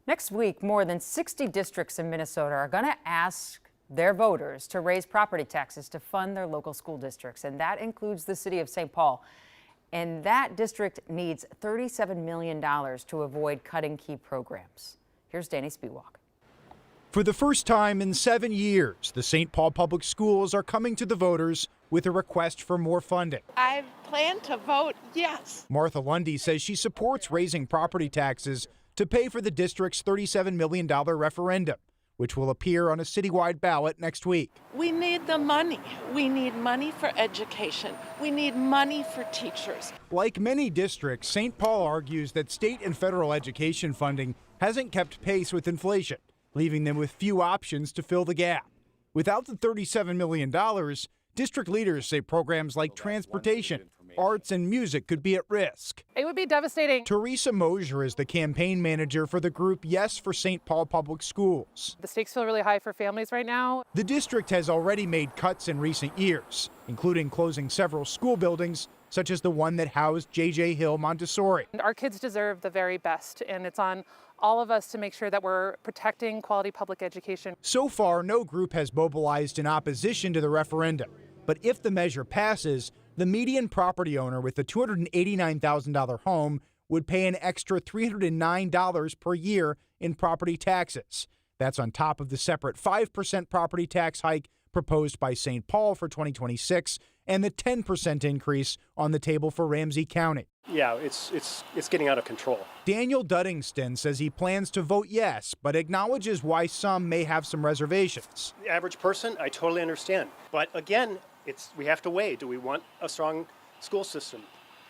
Next week, more than 60 districts in Minnesota are going to ask their voters to raise property taxes to fund their local school districts, and that includes the city of St. Paul. And that district needs $37 million to avoid cutting key programs. Here's Danny Spiewak. For the first time in 7 years, the St. Paul Public Schools are coming to the voters with a request for more funding. I plan to vote yes. Martha Lundy says she supports raising property taxes to pay for the district's $37 million referendum, which will appear on a citywide ballot next week. We need the money. We need money for education. We need money for teachers. Like many districts, St. Paul argues that state and federal education funding hasn't kept pace with inflation, leaving them with few options to fill the gap. Without the $37 million, district leaders say programs like transportation, arts, and music could be at risk. It would be devastating. Teresa Mosier is the campaign manager for the group Yes for St. Paul Public Schools. The stakes feel really high for families right now. The district has already made cuts in recent years, including closing several school buildings, such as the one that housed J.J. Hill Montessori. Our kids deserve the very best, and it's on all of us to make sure that we're protecting quality public education. So far, no group has mobilized in opposition to the referendum. But if the measure passes, the median property owner with a $289,000 home would pay an extra $309 per year in property taxes. That's on top of the separate 5% property tax hike proposed by St. Paul for 2026 and the 10% increase on the table for Ramsey County. Yeah, it's getting out of control. Daniel Duddingston says he plans to vote yes, but acknowledges why some may have some reservations. The average person, I totally understand. But again, we have to weigh. Do we want a strong school system?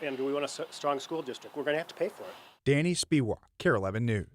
And do we want a strong school district? We're going to have to pay for it. Danny Spiewak, KARE 11 News.